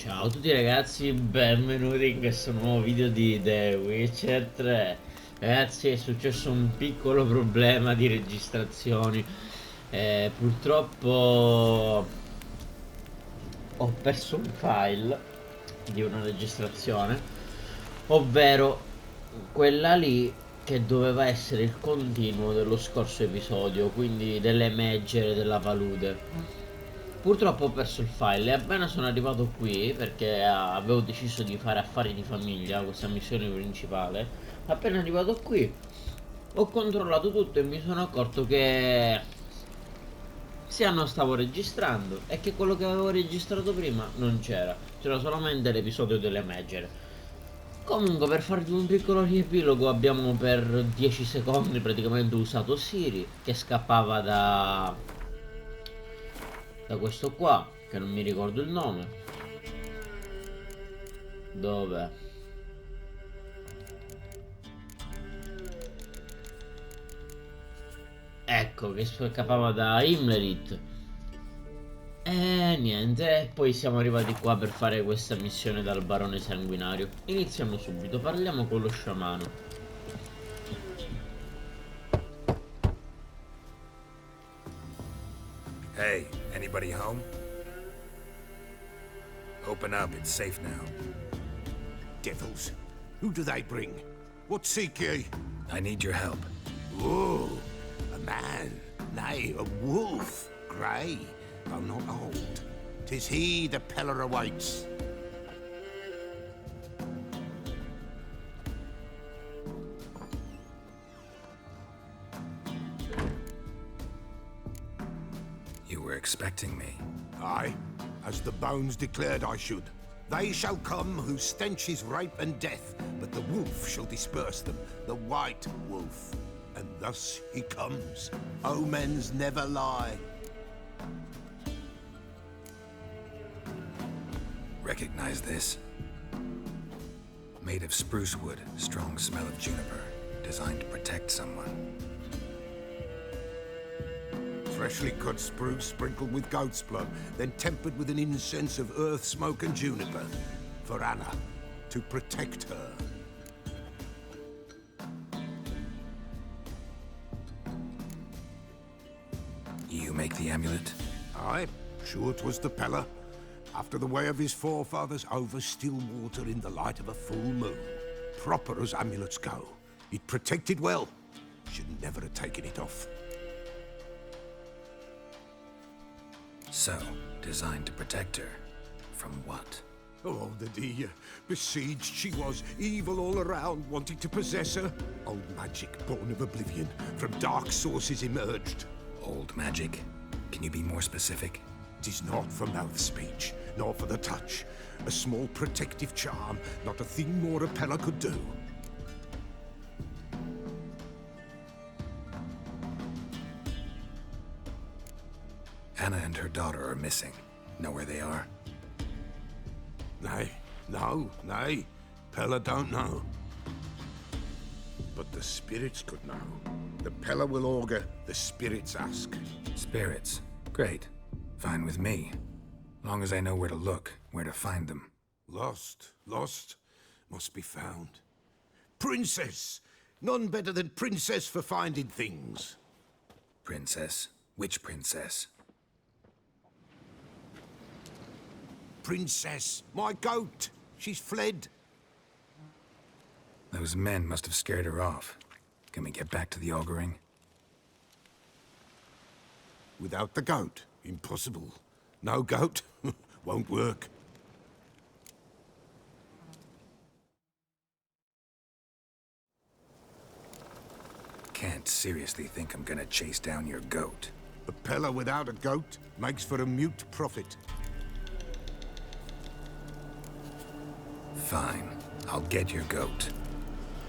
Ciao a tutti ragazzi, benvenuti in questo nuovo video di The Witcher 3. Ragazzi, è successo un piccolo problema di registrazioni. Purtroppo ho perso un file di una registrazione, ovvero quella lì che doveva essere il continuo dello scorso episodio, quindi delle meggere della palude. Purtroppo ho perso il file e appena sono arrivato qui, perché avevo deciso di fare affari di famiglia, questa missione principale, appena arrivato qui ho controllato tutto e mi sono accorto che sia non stavo registrando e che quello che avevo registrato prima non c'era solamente l'episodio delle megere. Comunque, per farvi un piccolo riepilogo, abbiamo per 10 secondi praticamente usato Siri che scappava da questo qua, che non mi ricordo il nome. Dove? Ecco, che scappava da Imlerit. E niente, poi siamo arrivati qua per fare questa missione dal barone sanguinario. Iniziamo subito, parliamo con lo sciamano. Hey, anybody home? Open up, it's safe now. Devils. Who do they bring? What seek ye? I need your help. Oh, a man, nay, a wolf, grey, though not old. 'Tis he the Peller awaits. You were expecting me. Aye, as the bones declared I should. They shall come whose stench is rape and death, but the wolf shall disperse them, the white wolf. And thus he comes. Omens never lie. Recognize this? Made of spruce wood, strong smell of juniper, designed to protect someone. Freshly cut spruce sprinkled with goat's blood, then tempered with an incense of earth, smoke, and juniper. For Anna, to protect her. You make the amulet? Aye, sure 'twas the Peller. After the way of his forefathers, over still water in the light of a full moon. Proper as amulets go. It protected well. Should never have taken it off. So, designed to protect her. From what? Oh, the dear. Besieged she was, evil all around, wanting to possess her. Old magic, born of oblivion, from dark sources emerged. Old magic? Can you be more specific? 'Tis not for mouth speech, nor for the touch. A small protective charm, not a thing more a Peller could do. Anna and her daughter are missing. Know where they are? Nay, nay. Peller don't know. But the spirits could know. The Peller will augur, the spirits ask. Spirits. Great. Fine with me. Long as I know where to look, where to find them. Lost, must be found. Princess! None better than Princess for finding things. Princess? Which princess? Princess, my goat! She's fled. Those men must have scared her off. Can we get back to the auguring? Without the goat, impossible. No goat, won't work. Can't seriously think I'm gonna chase down your goat. A Peller without a goat makes for a mute prophet. Fine. I'll get your goat.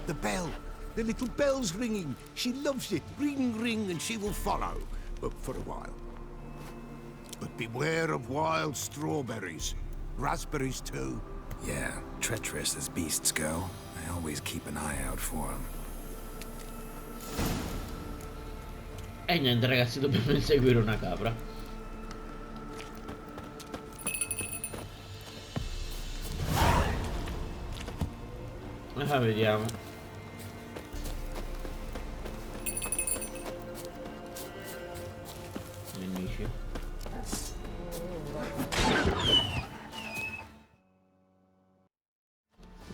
The bell! The little bell's ringing. She loves it. Ring, ring, and she will follow. But for a while. But beware of wild strawberries. Raspberries, too. Yeah, treacherous as beasts go. I always keep an eye out for them. E niente ragazzi, dobbiamo inseguire una capra. Vediamo. Nemici.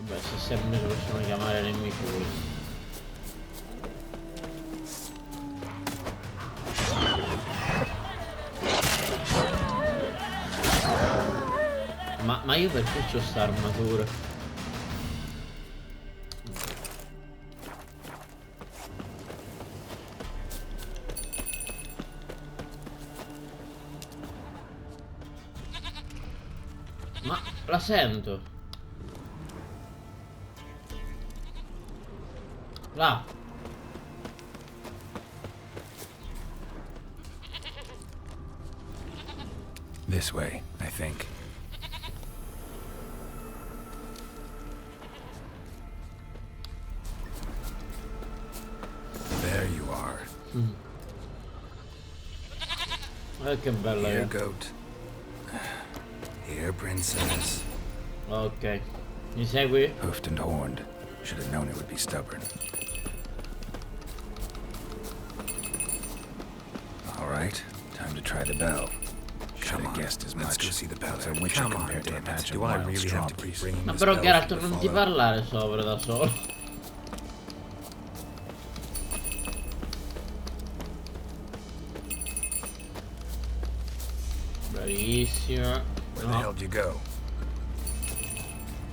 Beh, se sempre si possono chiamare nemici questi. Ma io perché c'ho sta armatura? Ma la sento. Là. This way, I think. There you are. Che bella Here, è. goat. Here, princess. Ok. Mi segui? Hoofed and horned. Should have known it would be stubborn. All right, time to try the bell. Should have guessed as much. Let's go see the bell. It's a witcher Come on, compared to a damn it. patch of Do I wild really have to keep strawberries. bringing Ma this però bell Geralt for the non ti follow? parlare sopra da solo. Bravissima. Where the No. hell did you go?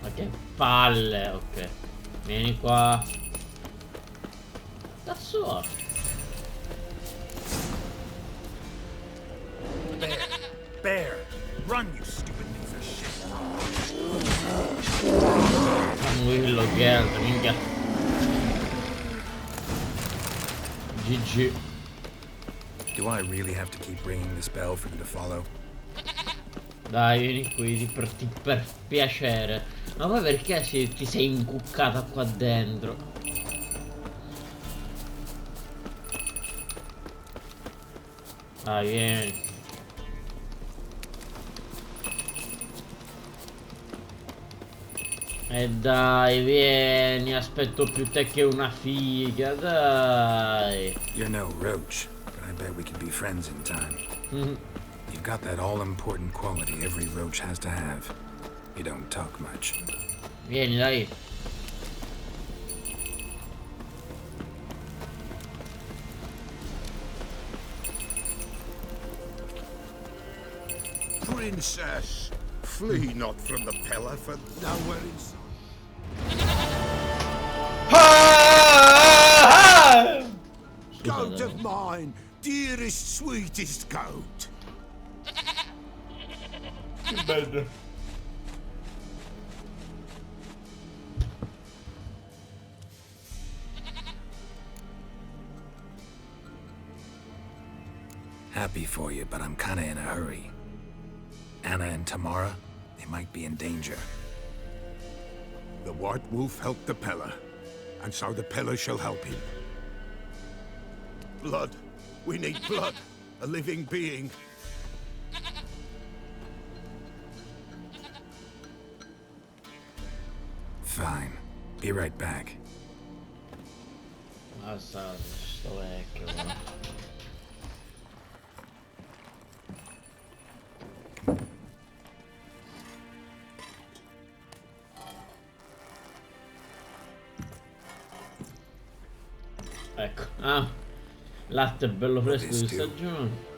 Ma che palle. Ok. Vieni qua. Cazzo. Bear! Bear! Run, you stupid piece of shit! Tranquillo Geralt, minchia. GG. Do I really have to keep ringing this bell for you to follow? Dai, vieni qui per piacere. Ma poi perché ti sei incuccata qua dentro? Dai, vieni. E dai, vieni, aspetto più te che una figa, dai. You're no roach, but I bet we can be friends in time. Mhm. You've got that all-important quality every roach has to have. You don't talk much. Vieni, dai. Princess, flee not from the pillar, for nowhere inside. Goat of mine, dearest, sweetest goat. Che bello. Happy for you, but I'm kinda in a hurry. Anna and Tamara, they might be in danger. The White Wolf helped the pillar, and so the pillar shall help him. Blood. We need blood. A living being. Fine. Be right back. Ma sto vecchio, però. Ecco, ah, latte bello fresco di stagione.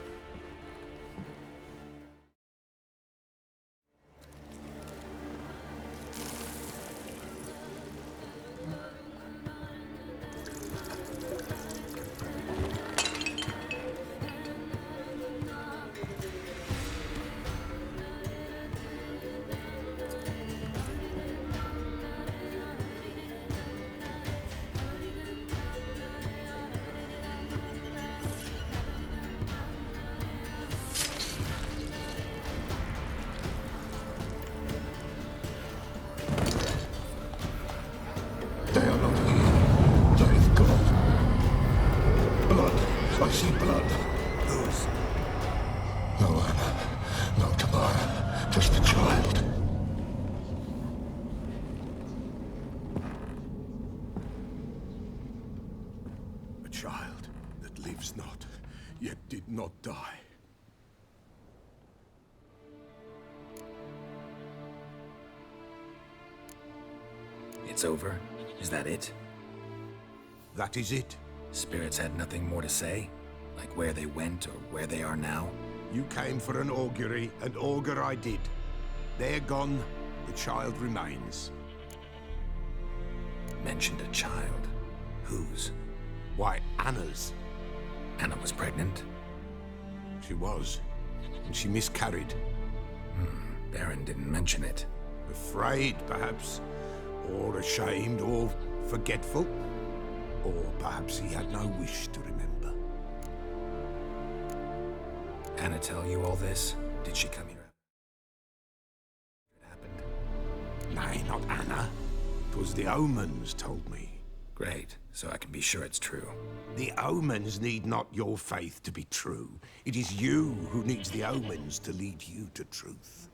They are not here. There is God. Blood. I see blood. Whose? No Anna. No Tamara. Just a child. not die. It's over? Is that it? That is it. Spirits had nothing more to say? Like where they went or where they are now? You came for an augury, and augur I did. They're gone, the child remains. Mentioned a child. Whose? Why, Anna's. Anna was pregnant? She was, and she miscarried. Baron didn't mention it. Afraid, perhaps, or ashamed, or forgetful. Or perhaps he had no wish to remember. Anna tell you all this? Did she come here? It happened? Nay, not Anna. 'Twas the omens told me. Great, so I can be sure it's true. The omens need not your faith to be true. It is you who needs the omens to lead you to truth.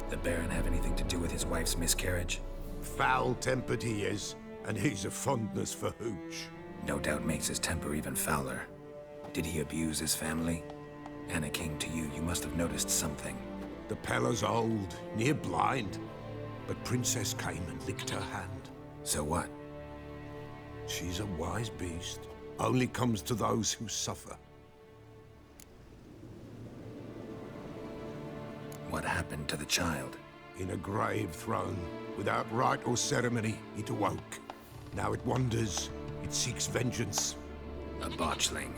The Baron have anything to do with his wife's miscarriage? Foul-tempered he is, and he's a fondness for hooch. No doubt makes his temper even fouler. Did he abuse his family? Anna came to you, you must have noticed something. The Pella's old, near blind, but Princess came and licked her hand. So what? She's a wise beast. Only comes to those who suffer. What happened to the child? In a grave thrown, without rite or ceremony, it awoke. Now it wanders, it seeks vengeance. A botchling.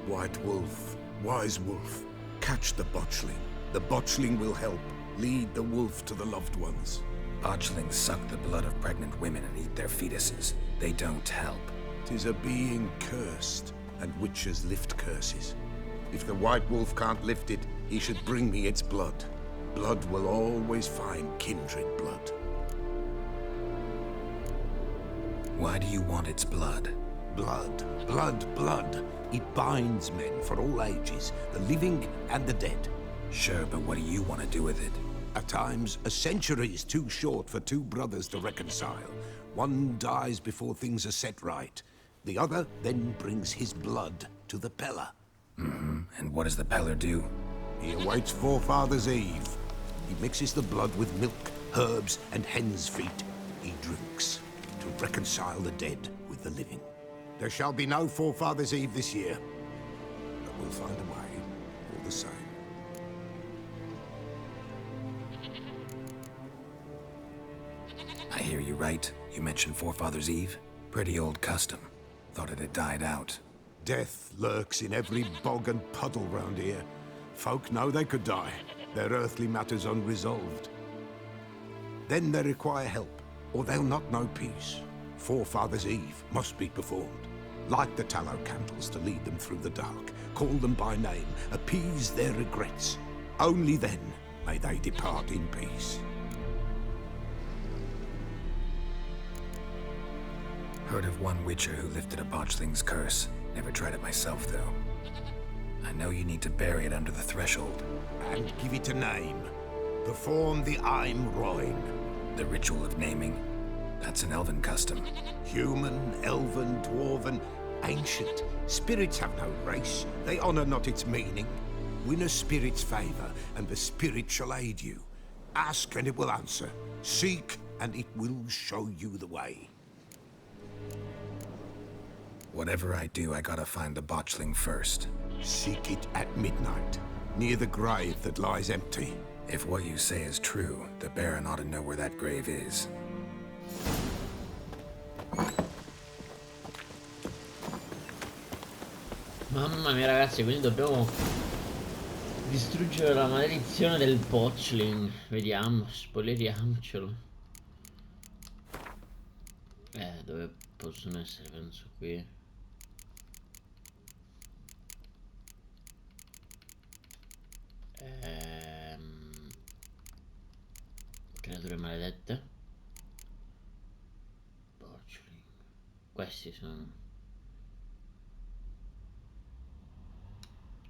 White wolf, wise wolf, catch the botchling. The botchling will help, lead the wolf to the loved ones. Botchlings suck the blood of pregnant women and eat their fetuses. They don't help. 'Tis a being cursed, and witches lift curses. If the white wolf can't lift it, he should bring me its blood. Blood will always find kindred blood. Why do you want its blood? Blood, blood, blood. It binds men for all ages, the living and the dead. Sure, but what do you want to do with it? At times, a century is too short for two brothers to reconcile. One dies before things are set right. The other then brings his blood to the Pella. And what does the Peller do? He awaits Forefather's Eve. He mixes the blood with milk, herbs, and hen's feet. He drinks to reconcile the dead with the living. There shall be no Forefather's Eve this year, but we'll find a way, all the same. I hear you right. You mentioned Forefather's Eve? Pretty old custom. Thought it had died out. Death lurks in every bog and puddle round here. Folk know they could die, their earthly matters unresolved. Then they require help, or they'll not know peace. Forefather's Eve must be performed. Light the tallow candles to lead them through the dark. Call them by name, appease their regrets. Only then may they depart in peace. Heard of one witcher who lifted a botchling's curse. Never tried it myself, though. I know you need to bury it under the threshold. And give it a name. Perform the Aim Roin. The ritual of naming? That's an elven custom. Human, elven, dwarven, ancient. Spirits have no race. They honor not its meaning. Win a spirit's favor, and the spirit shall aid you. Ask, and it will answer. Seek, and it will show you the way. Whatever I do, I gotta find the botchling first. Seek it at midnight, near the grave that lies empty. If what you say is true, the Baron ought to know where that grave is. Mamma mia ragazzi, quindi dobbiamo distruggere la maledizione del botchling. Vediamo, spoileriamocelo. Dove possono essere? Penso qui. Creature maledette. Botchling. Questi sono.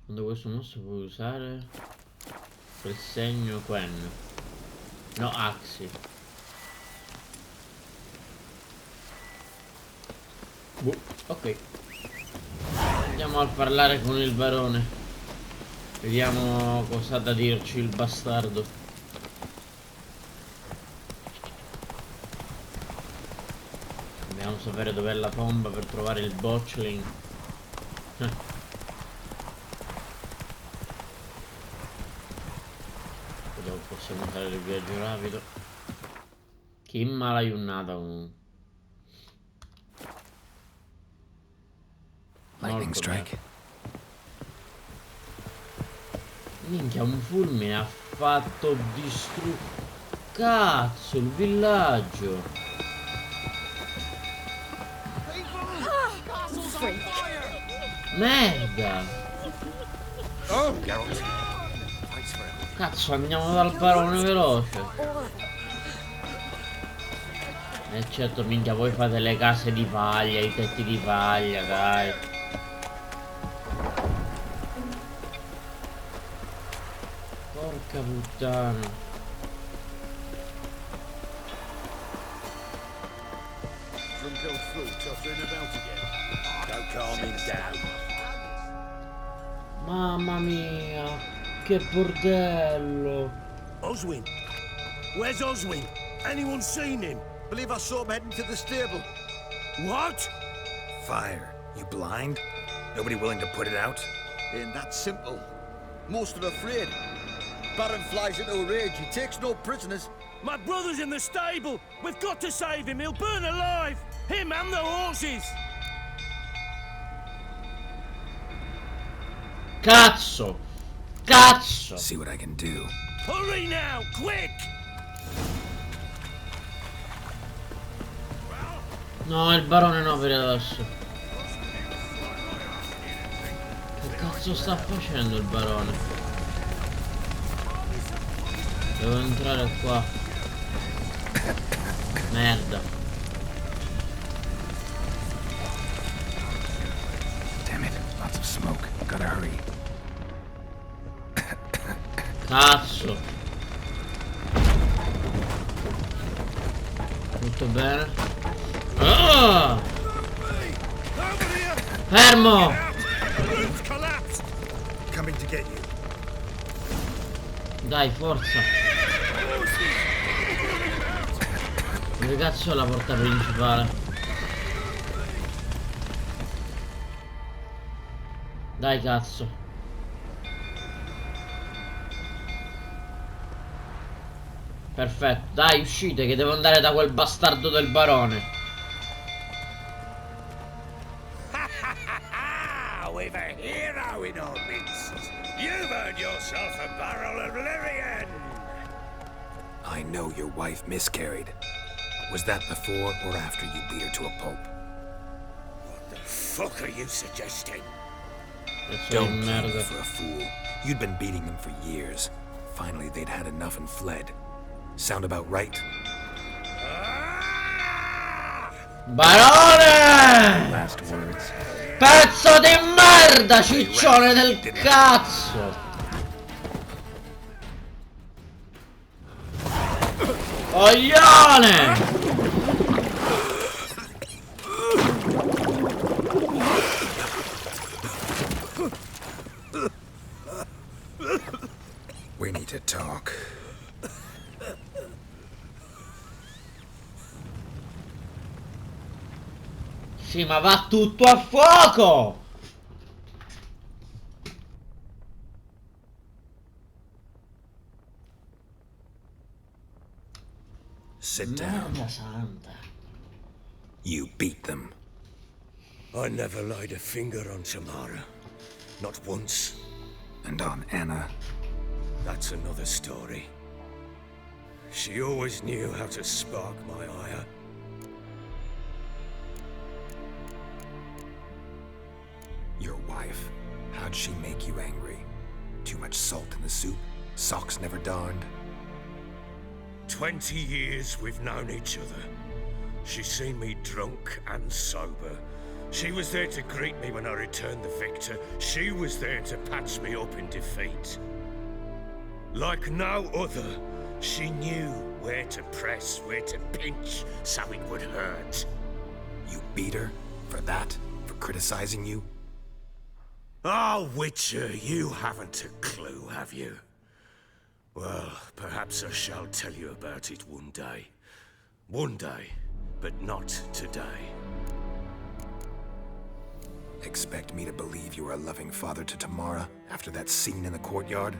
Quando questo mostro puoi usare quel segno Quen. No, Axi. Ok. Andiamo a parlare con il barone. Vediamo cosa ha da dirci il bastardo. Dobbiamo sapere dov'è la tomba per trovare il botchling. Dopo possiamo fare il viaggio rapido. Che mala giornata comunque. Lightning Molto strike. bene. Minchia, un fulmine ha fatto distruggere. Cazzo, il villaggio. Merda. Cazzo, andiamo dal barone veloce. E certo, minchia, voi fate le case di paglia, i tetti di paglia, dai. Porca puttana. Mamma mia, che bordello. Oswin? Where's Oswin? Anyone seen him? Believe I saw him heading to the stable. What? Fire. You blind? Nobody willing to put it out? Ain't that simple. Most are afraid. Baron flies into a rage. He takes no prisoners. My brother's in the stable. We've got to save him. He'll burn alive. Him and the horses. Cazzo! Cazzo! See what I can do. Hurry now, quick! No, il barone no per adesso. Che cazzo sta facendo il barone? Devo entrare qua. Merda. Damn it. Lots of smoke. Gotta hurry. Cazzo. Tutto bene? Ah! Fermo! Coming to get you. Dai, forza. Dove cazzo è la porta principale? Dai, cazzo. Perfetto, dai, uscite che devo andare da quel bastardo del barone. We've a hero in our midst. You've earned yourself a barrel of Lyrian. I know your wife miscarried. Was that before or after you beat her to a pulp? What the fuck are you suggesting? Don't play me for a fool. You'd been beating them for years. Finally, they'd had enough and fled. Sound about right? Barone! Last words. Pezzo di merda, ciccione del cazzo! Coglione! We need to talk. Sì, ma va tutto a fuoco! Sit down. Merda santa. You beat them. I never laid a finger on Tamara. Not once. And on Anna. That's another story. She always knew how to spark my ire. Your wife. How'd she make you angry? Too much salt in the soup? Socks never darned? 20 years we've known each other. She's seen me drunk and sober. She was there to greet me when I returned the victor. She was there to patch me up in defeat. Like no other, she knew where to press, where to pinch, so it would hurt. You beat her? For that? For criticizing you? Oh, Witcher, you haven't a clue, have you? Well, perhaps I shall tell you about it one day. One day, but not today. Expect me to believe you are a loving father to Tamara after that scene in the courtyard?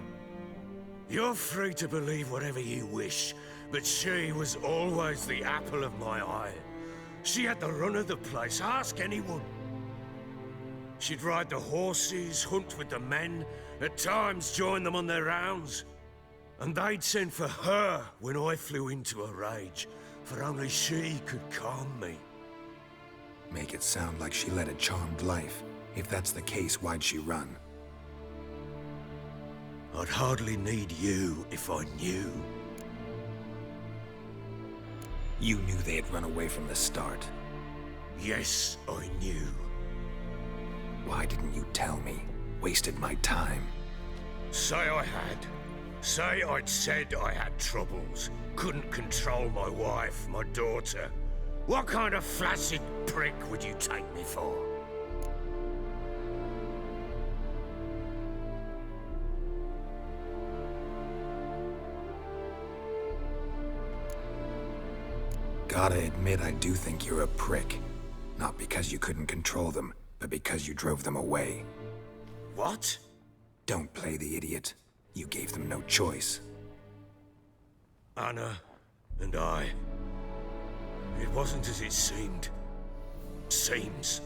You're free to believe whatever you wish, but she was always the apple of my eye. She had the run of the place, ask anyone. She'd ride the horses, hunt with the men, at times join them on their rounds. And they'd send for her when I flew into a rage, for only she could calm me. Make it sound like she led a charmed life. If that's the case, why'd she run? I'd hardly need you if I knew. You knew they had run away from the start. Yes, I knew. Why didn't you tell me? Wasted my time. Say I had. Say I'd said I had troubles. Couldn't control my wife, my daughter. What kind of flaccid prick would you take me for? Gotta admit, I do think you're a prick. Not because you couldn't control them, but because you drove them away. What? Don't play the idiot. You gave them no choice. Anna and I. It wasn't as it seemed. Seems.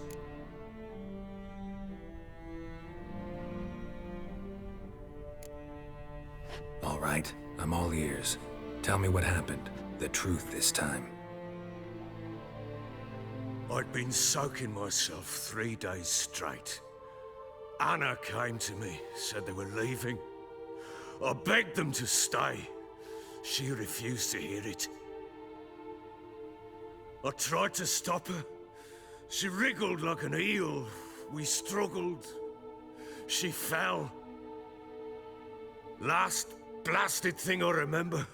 All right, I'm all ears. Tell me what happened. The truth this time. I'd been soaking myself 3 days straight. Anna came to me, said they were leaving. I begged them to stay. She refused to hear it. I tried to stop her. She wriggled like an eel. We struggled. She fell. Last blasted thing I remember.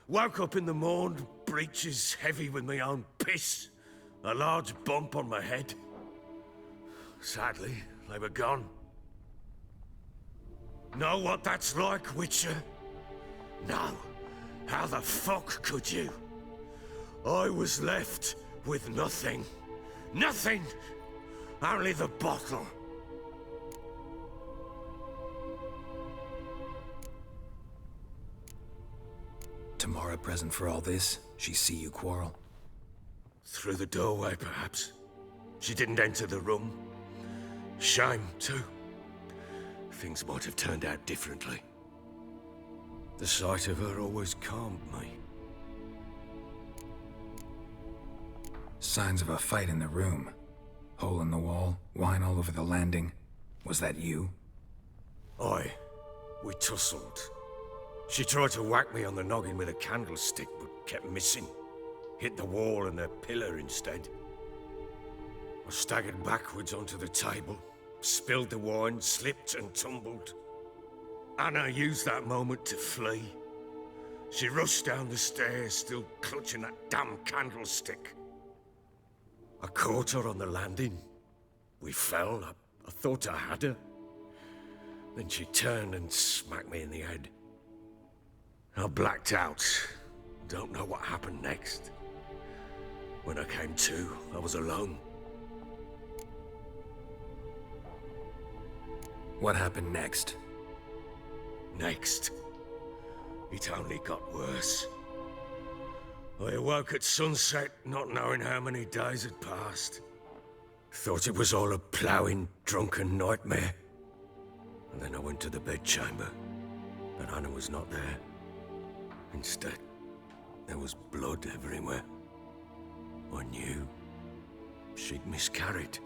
Woke up in the morn, breeches heavy with my own piss. A large bump on my head. Sadly, they were gone. Know what that's like, Witcher? No. How the fuck could you? I was left with nothing. Nothing! Only the bottle. Tamara present for all this? She see you quarrel? Through the doorway, perhaps. She didn't enter the room. Shame, too. Things might have turned out differently. The sight of her always calmed me. Signs of a fight in the room. Hole in the wall, wine all over the landing. Was that you? Aye. We tussled. She tried to whack me on the noggin with a candlestick, but kept missing. Hit the wall and a pillar instead. I staggered backwards onto the table, spilled the wine, slipped and tumbled. Anna used that moment to flee. She rushed down the stairs, still clutching that damn candlestick. I caught her on the landing. We fell. I thought I had her. Then she turned and smacked me in the head. I blacked out. Don't know what happened next. When I came to, I was alone. What happened next? Next, it only got worse. I awoke at sunset, not knowing how many days had passed. Thought it was all a ploughing, drunken nightmare. And then I went to the bedchamber, but Anna was not there. Instead, there was blood everywhere. I knew she'd miscarried.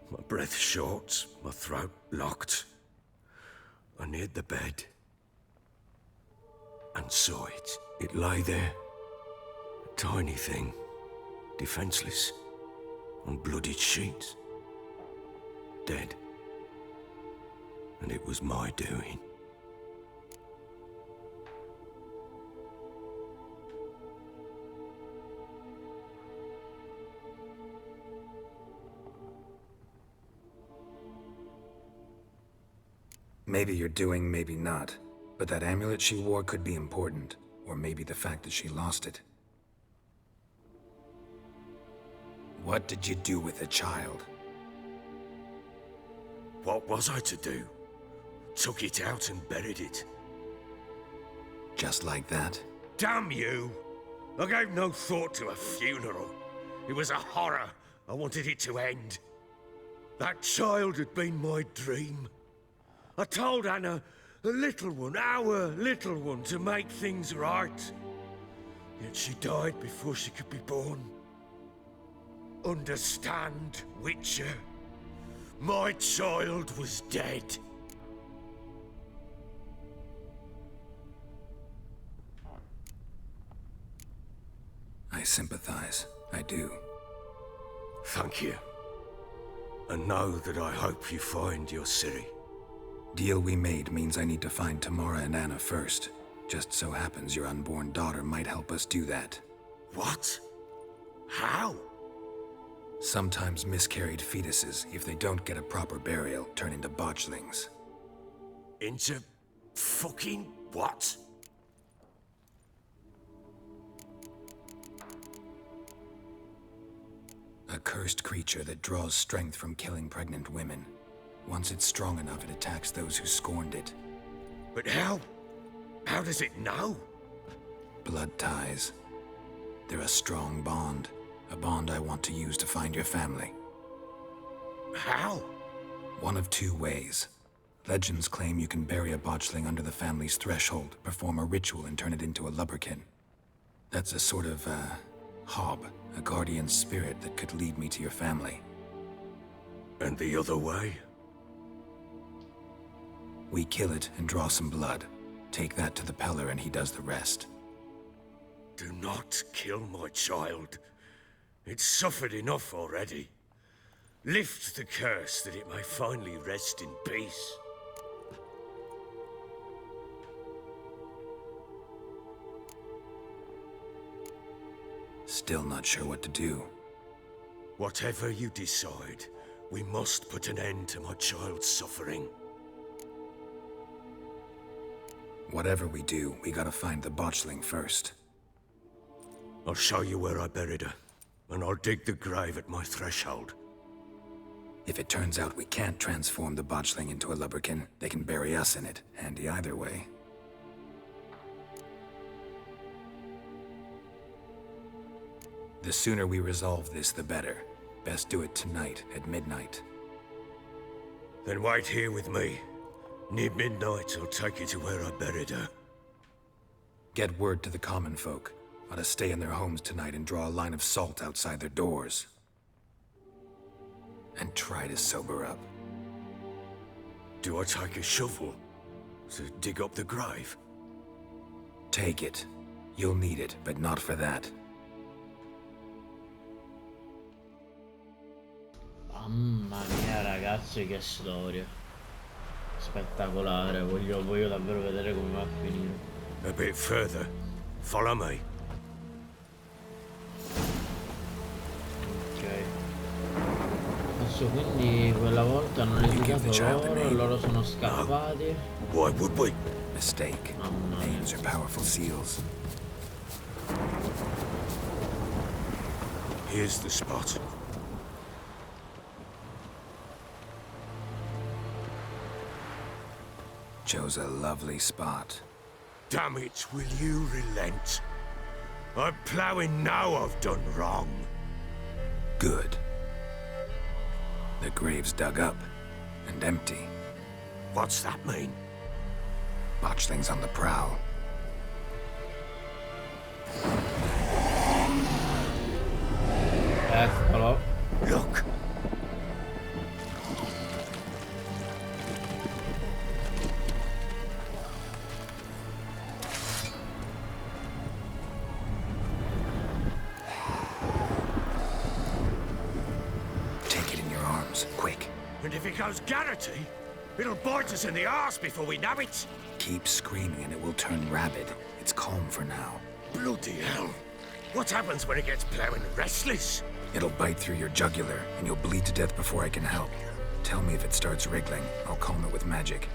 My breath short, my throat locked. I neared the bed and saw it. It lay there, a tiny thing, defenseless, on bloodied sheets, dead. And it was my doing. Maybe you're doing, maybe not. But that amulet she wore could be important. Or maybe the fact that she lost it. What did you do with the child? What was I to do? Took it out and buried it. Just like that? Damn you! I gave no thought to a funeral. It was a horror. I wanted it to end. That child had been my dream. I told Anna, the little one, our little one, to make things right. Yet she died before she could be born. Understand, Witcher? My child was dead. I sympathize. I do. Thank you. And know that I hope you find your Ciri. Deal we made means I need to find Tamara and Anna first. Just so happens your unborn daughter might help us do that. What? How? Sometimes miscarried fetuses, if they don't get a proper burial, turn into botchlings. Into fucking what? A cursed creature that draws strength from killing pregnant women. Once it's strong enough, it attacks those who scorned it. But how? How does it know? Blood ties. They're a strong bond. A bond I want to use to find your family. How? One of two ways. Legends claim you can bury a botchling under the family's threshold, perform a ritual, and turn it into a lubberkin. That's a sort of, hob, a guardian spirit that could lead me to your family. And the other way? We kill it and draw some blood. Take that to the Peller and he does the rest. Do not kill my child. It's suffered enough already. Lift the curse that it may finally rest in peace. Still not sure what to do. Whatever you decide, we must put an end to my child's suffering. Whatever we do, we gotta find the botchling first. I'll show you where I buried her, and I'll dig the grave at my threshold. If it turns out we can't transform the botchling into a lubberkin, they can bury us in it. Handy either way. The sooner we resolve this, the better. Best do it tonight, at midnight. Then wait here with me. Near midnight, I'll take you to where I buried her. Get word to the common folk. Ought to stay in their homes tonight and draw a line of salt outside their doors. And try to sober up. Do I take a shovel to dig up the grave? Take it. You'll need it, but not for that. Mamma mia ragazzi, che storia. Spettacolare, voglio davvero vedere come va a finire. A bit further. Follow me. Ok. Adesso quindi quella volta hanno liquidato loro e loro sono scappati. Why would we? Mistake. Mamma mia. Names are powerful seals. Here's the spot. Chose a lovely spot. Damn it, will you relent? I'm ploughing now I've done wrong. Good. The grave's dug up and empty. What's that mean? Botchling's on the prowl. Eccolo. Look. Take it in your arms, quick. And if it goes Garrity, it'll bite us in the arse before we know it. Keep screaming and it will turn rabid. It's calm for now. Bloody hell. What happens when it gets ploughing restless? It'll bite through your jugular and you'll bleed to death before I can help. Tell me if it starts wriggling. I'll calm it with magic.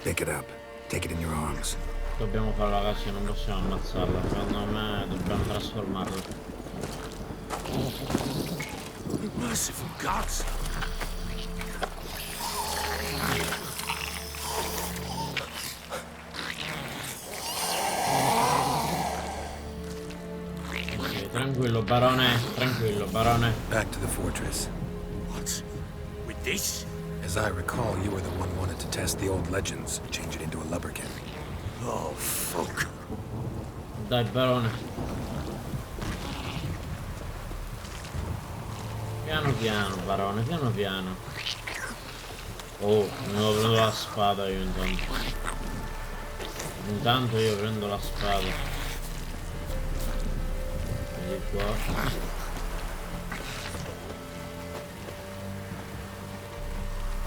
Pick it up. Take it in your arms. Dobbiamo farla così, non possiamo ammazzarla. Secondo me dobbiamo trasformarla. Merciful gods! Ok, tranquillo, barone. Tranquillo, barone. Back to the fortress. What? With this? As I recall, you were the one wanted to test the old legends, change it into a lubberkin. Oh, fuck. Dai, barone. Piano piano, barone, piano piano. Oh, me lo prendo la spada io intanto. Intanto io prendo la spada. Vedi qua.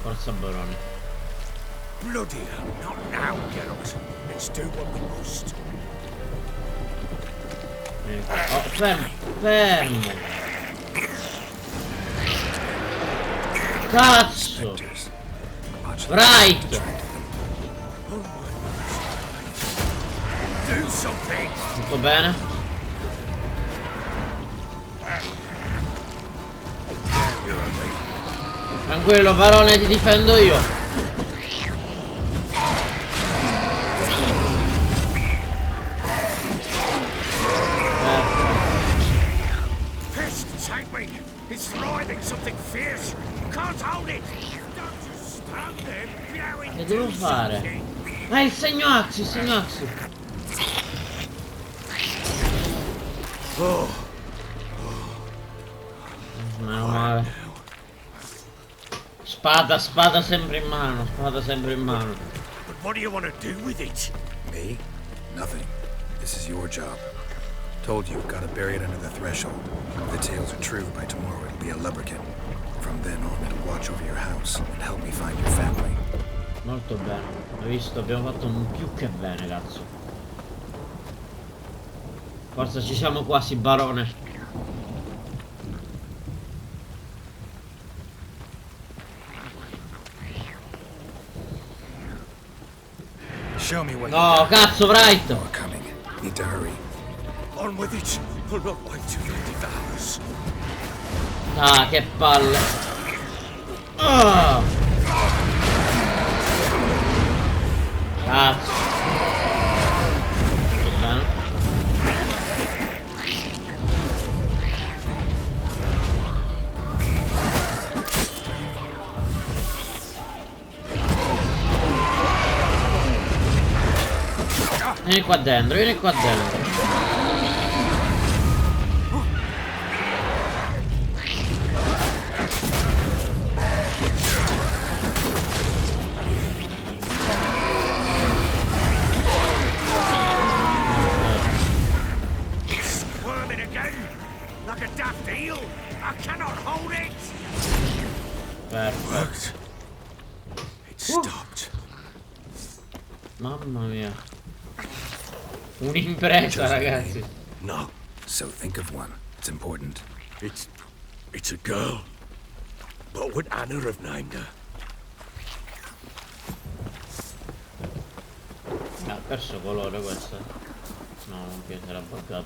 Forza barone. Bloody hell, not now, Geralt. Let's do what we must. Vieni qua. Oh, fermo, fermo. Cazzo! Spectres. Much Right! Do something! Tutto bene? Tranquillo, barone, ti difendo io. Pest, take me! It's writhing something fierce! Can't hold it! Don't just stand there, blowing. Che devo fare? Ah, il segno Axi, il segno Axi. Meno male. Spada, spada sempre in mano, spada sempre in mano. But what do you want to do with it? Me? Nothing. This is your job. Told you, gotta bury it under the threshold. If the tales are true, by tomorrow it'll be a lubberkin. From then on, it'll watch over your house and help me find your family. Molto bene. Hai visto? Abbiamo fatto un più che bene, cazzo. Forza, ci siamo quasi, barone. Show me what No, cazzo, Bright! you're coming. Need to hurry. On with it! I'll not wait till it devours. Ah, che palle. Ah! Cazzo. Tutto bene. Vieni qua dentro, vieni qua dentro. Squirming again! Like a daft eel! I cannot hold it! Perfetto. Worked. It stopped. Mamma mia. Un'impresa, ragazzi. No, So think of one. It's important. it's a girl. What would Anna have named her? Ha perso colore questa. No, non piace, era buggato.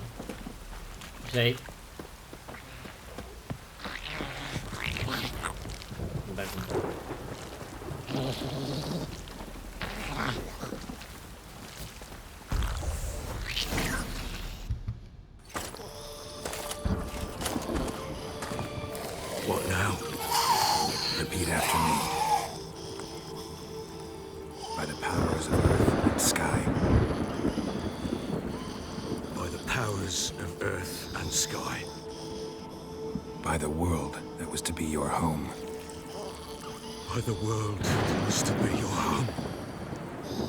Sei? Vabbè. What now? Repeat after me. By the powers of earth and sky. By the powers of earth and sky. By the world that was to be your home. By the world that was to be your home.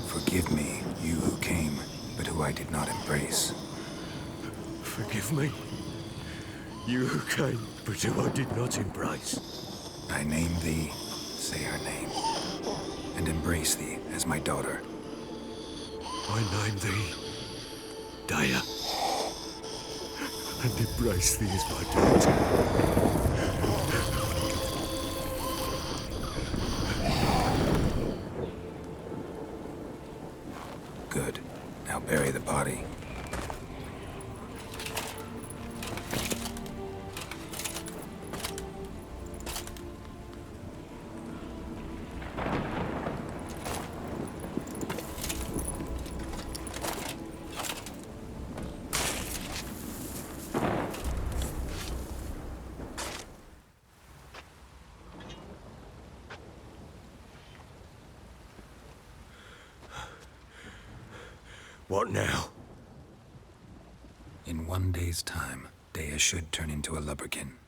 Forgive me, you who came, but who I did not embrace. Forgive me. You who came, but who I did not embrace. I name thee, say her name, and embrace thee as my daughter. I name thee Daya, and embrace thee as my daughter. body. What now? In 1 day's time, Dea should turn into a lubberkin.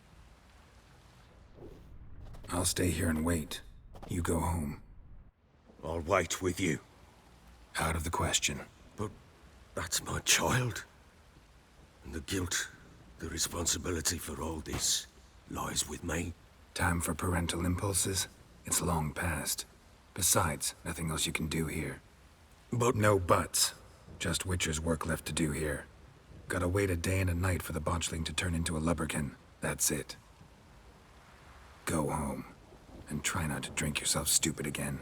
I'll stay here and wait. You go home. I'll wait with you. Out of the question. But that's my child. And the guilt, the responsibility for all this lies with me. Time for parental impulses? It's long past. Besides, nothing else you can do here. But No buts. Just Witcher's work left to do here. Gotta wait a day and a night for the botchling to turn into a lubberkin. That's it. Go home. And try not to drink yourself stupid again.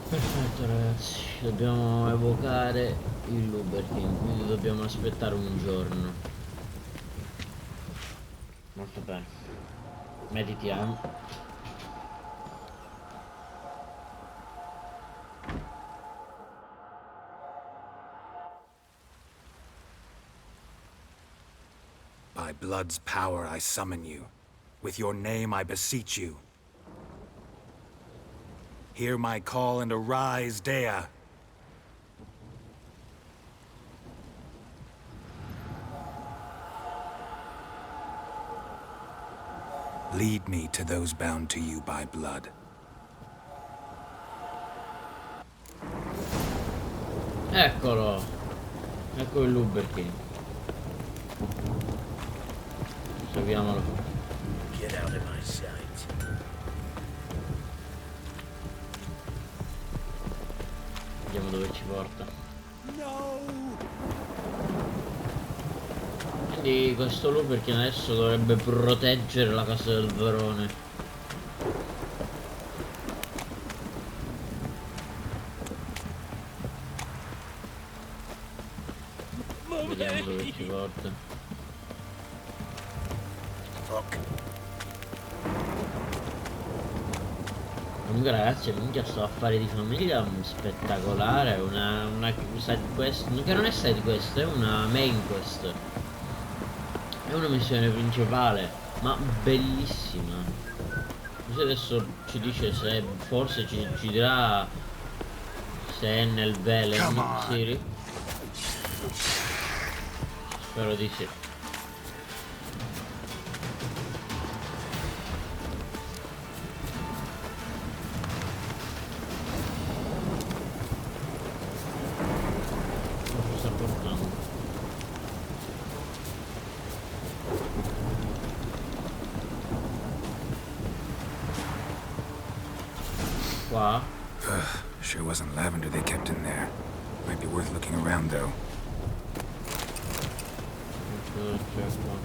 Perfetto ragazzi, dobbiamo evocare il Luberkin, quindi dobbiamo aspettare un giorno. Molto bene. Meditiamo. By blood's power I summon you. With your name I beseech you. Hear my call and arise, Dea. Lead me to those bound to you by blood. Eccolo! Ecco il Luberkin. Seguiamolo. get out of my sight. Vediamo dove ci porta. Quindi questo Luberkin adesso dovrebbe proteggere la casa del barone. Vediamo dove ci porta. Fuck. Comunque ragazzi, minchia, sto affare di famiglia spettacolare, una side quest, che non è side quest, è una main quest. È una missione principale, ma bellissima. Così adesso ci dice se, forse ci dirà se è nel Velen Siri. Spero di sì. Cosa sta portando? Qua? Sure wasn't lavender they kept in there. Might be worth looking around though. Cosa c'è qua?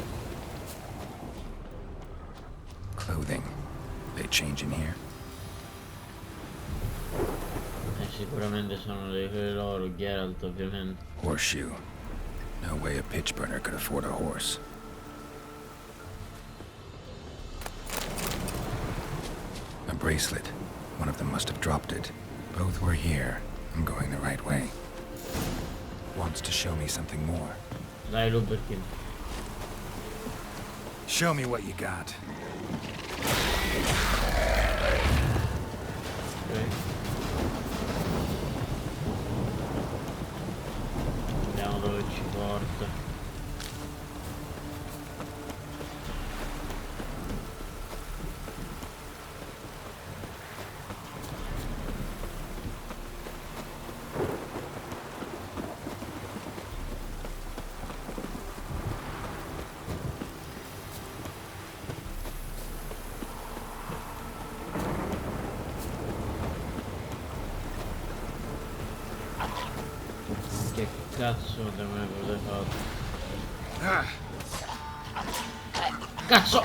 Clothing. They change in here? Sicuramente sono dei loro, Geralt ovviamente. Horseshoe. No way a pitch burner could afford a horse. A bracelet. One of them must have dropped it. Both were here. I'm going the right way. Wants to show me something more. Dai Luberkin. Show me what you got. Ok. Vediamo dove ci porta. Che cazzo te me ne fare? Cazzo!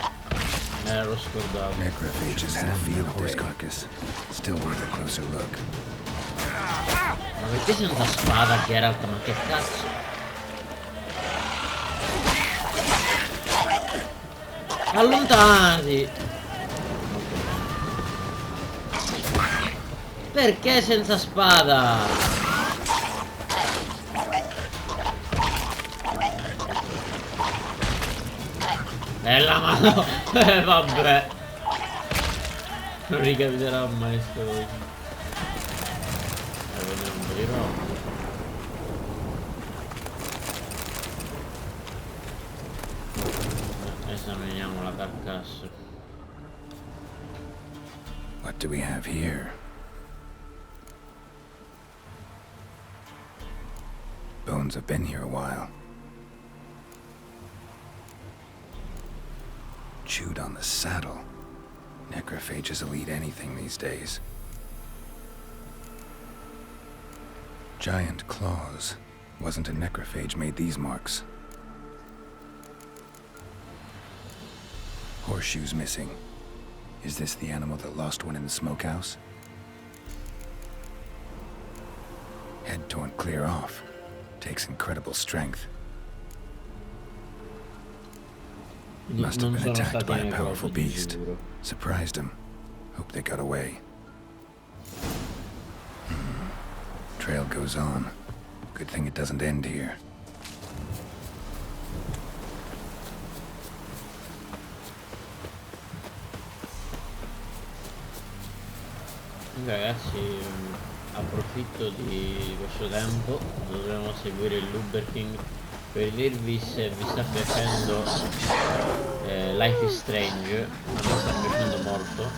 L'ho scordato. Necrophages had a field horse carcass. Still worth a closer look. Ma perché senza spada, Geralt? Ma che cazzo? Allontanati! Perché senza spada? E la mano! Vabbè! Non ricapiterà mai sto coso. Vediamo un po' di roba. Esaminiamo la carcassa. What do we have here? Bones have been here a while. Chewed on the saddle. Necrophages will eat anything these days. Giant claws. Wasn't a necrophage made these marks. Horseshoes missing. Is this the animal that lost one in the smokehouse? Head torn clear off. Takes incredible strength. Must have been attacked by a powerful beast. Surprised him. Hope they got away. Trail goes on. Good thing it doesn't end here. Ragazzi, approfitto di questo tempo, dobbiamo seguire il Luber King per dirvi se vi sta piacendo Life is Strange. A me sta piacendo molto,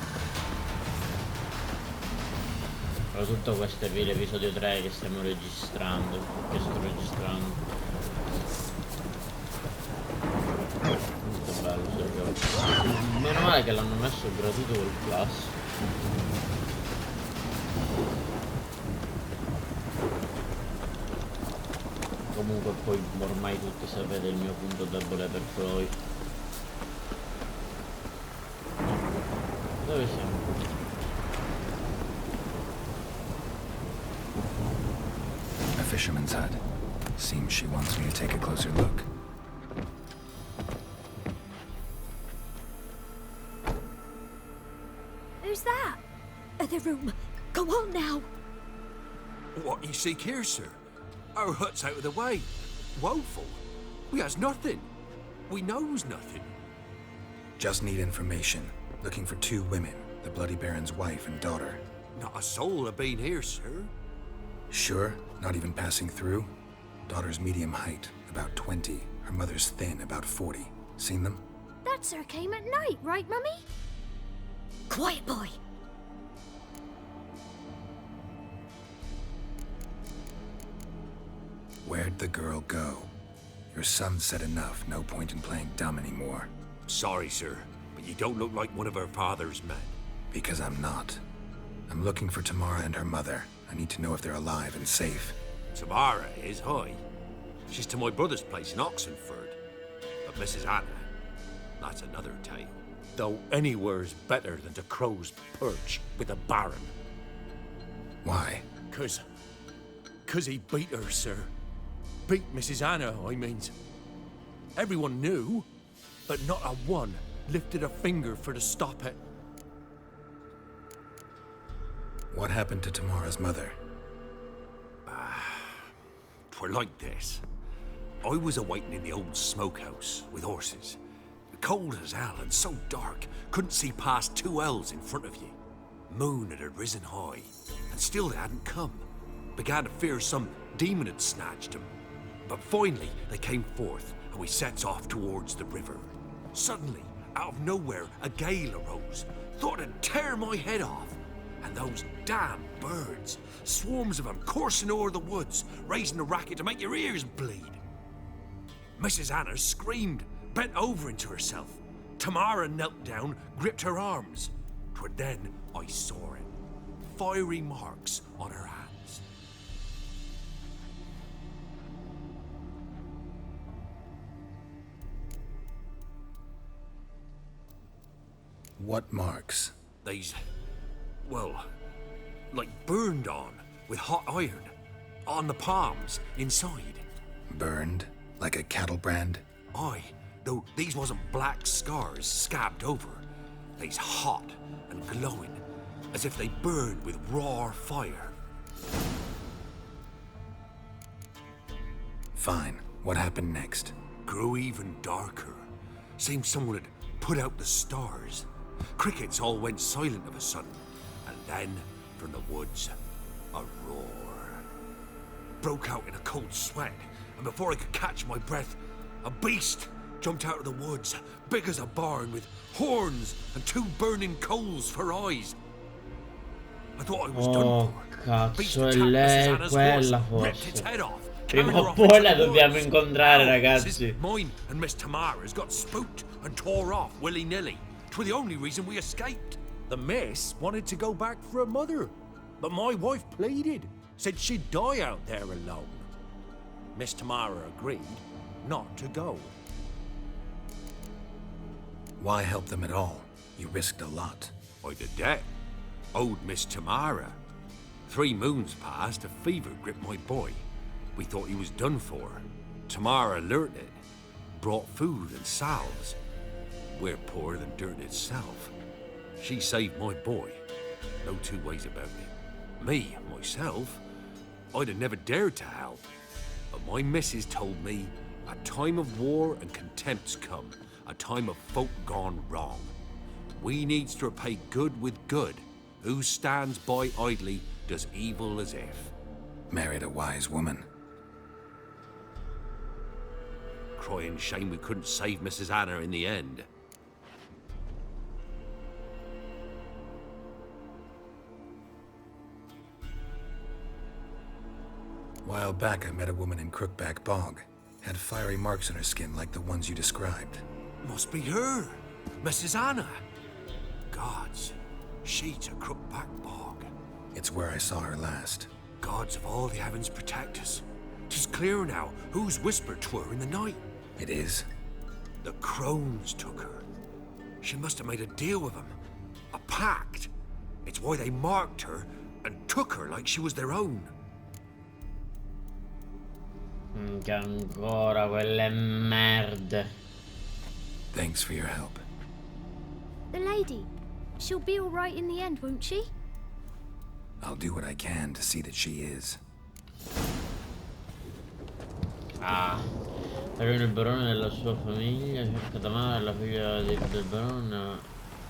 soprattutto questo è l'episodio 3 che stiamo registrando, che sto registrando. Molto bello sto gioco. Meno male che l'hanno messo gratuito col Plus. Comunque poi ormai tutti sapete il mio punto debole per Chloe. Dove siamo? A fisherman's hut. Seems she wants me to take a closer look. Who's that? The room. Go on now. What you seek here, sir? Our hut's out of the way. Woeful. We has nothing. We knows nothing. Just need information. Looking for 2 women, the Bloody Baron's wife and daughter. Not a soul have been here, sir. Sure? Not even passing through? Daughter's medium height, about 20. Her mother's thin, about 40. Seen them? That sir came at night, right, Mummy? Quiet, boy. Where'd the girl go? Your son said enough, no point in playing dumb anymore. Sorry, sir, but you don't look like one of our father's men. Because I'm not. I'm looking for Tamara and her mother. I need to know if they're alive and safe. Tamara is, hi. She's to my brother's place in Oxenford. But Mrs. Anna, that's another tale. Though anywhere's better than the Crow's Perch with a Baron. Why? 'Cause he beat her, sir. Beat Mrs. Anna, I means. Everyone knew, but not a one lifted a finger for to stop it. What happened to Tamara's mother? 'Twere like this. I was awaiting in the old smokehouse with horses. Cold as hell and so dark, couldn't see past 2 ells in front of you. Moon had risen high, and still they hadn't come. Began to fear some demon had snatched them. But finally, they came forth, and we sets off towards the river. Suddenly, out of nowhere, a gale arose. Thought it'd tear my head off. And those damn birds, swarms of them coursing o'er the woods, raising a racket to make your ears bleed. Mrs. Anna screamed, bent over into herself. Tamara knelt down, gripped her arms. 'Twere then I saw it. Fiery marks on her hands. What marks? These, well, like burned on with hot iron. On the palms, inside. Burned? Like a cattle brand? Aye, though these wasn't black scars scabbed over. They's hot and glowing, as if they burned with raw fire. Fine. What happened next? Grew even darker. Seemed someone had put out the stars. Crickets all went silent of a sudden, and then, from the woods, a roar. Broke out in a cold sweat, and before I could catch my breath, a beast jumped out of the woods, big as a barn, with horns and 2 burning coals for eyes. I thought I was done for. Beast Cazzo, è attacked lei Mrs. Anna's quella horse, ripped its forse. head off. Prima carried her o off poi into la the dobbiamo woods. incontrare, Now, ragazzi. Mine and Miss Tamara's got spooked and tore off willy-nilly. 'Twere the only reason we escaped. The miss wanted to go back for her mother, but my wife pleaded, said she'd die out there alone. Miss Tamara agreed not to go. Why help them at all? You risked a lot. I'd a debt. Owed Miss Tamara. 3 moons passed, a fever gripped my boy. We thought he was done for. Tamara learnt it. Brought food and salves. We're poorer than dirt itself. She saved my boy. No 2 ways about it. Me, myself, I'd have never dared to help. But my missus told me a time of war and contempt's come. A time of folk gone wrong. We needs to repay good with good. Who stands by idly does evil as if. Married a wise woman. Crying shame we couldn't save Mrs. Anna in the end. While back, I met a woman in Crookback Bog. Had fiery marks on her skin like the ones you described. Must be her, Mrs. Anna. Gods, she's a Crookback Bog. It's where I saw her last. Gods of all the heavens protect us. 'Tis clear now whose whisper 'twere in the night. It is? The crones took her. She must have made a deal with them. A pact. It's why they marked her and took her like she was their own. Che ancora quelle merde. Thanks for your help. The lady. She'll be all right in the end, won't she? I'll do what I can to see that she is. Ah. Era il barone della sua famiglia, cerca Tamara, la figlia del barone.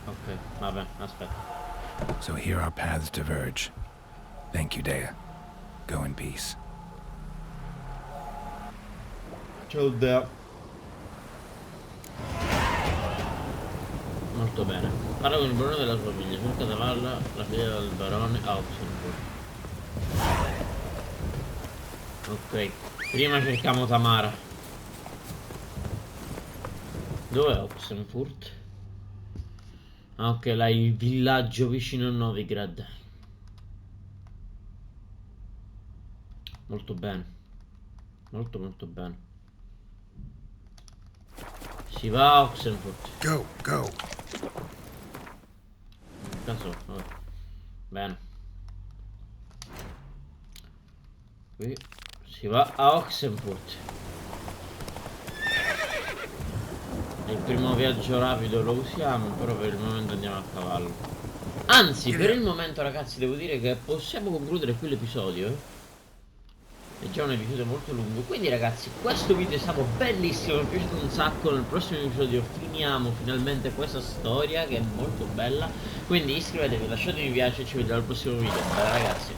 Ok, vabbè, aspetta. So here our paths diverge. Thank you, Dea. Go in peace. Ciao Dea. Molto bene. Parla con il barone della sua figlia, cerca Tamara, la figlia del barone a Oxenford. Ok, prima cerchiamo Tamara. Dov'è Oxenford? Ah, ok, là il villaggio vicino a Novigrad. Molto bene. Molto molto bene. Si va a Oxenford. Go, go. Caso, vabbè. Bene. Qui si va a Oxenford. Il primo viaggio rapido lo usiamo, però per il momento andiamo a cavallo. Anzi, per il momento ragazzi devo dire che possiamo concludere qui l'episodio. È già un episodio molto lungo. Quindi ragazzi, questo video è stato bellissimo, mi è piaciuto un sacco. Nel prossimo episodio finiamo finalmente questa storia che è molto bella. Quindi iscrivetevi, lasciate mi piace e ci vediamo al prossimo video. Bye ragazzi.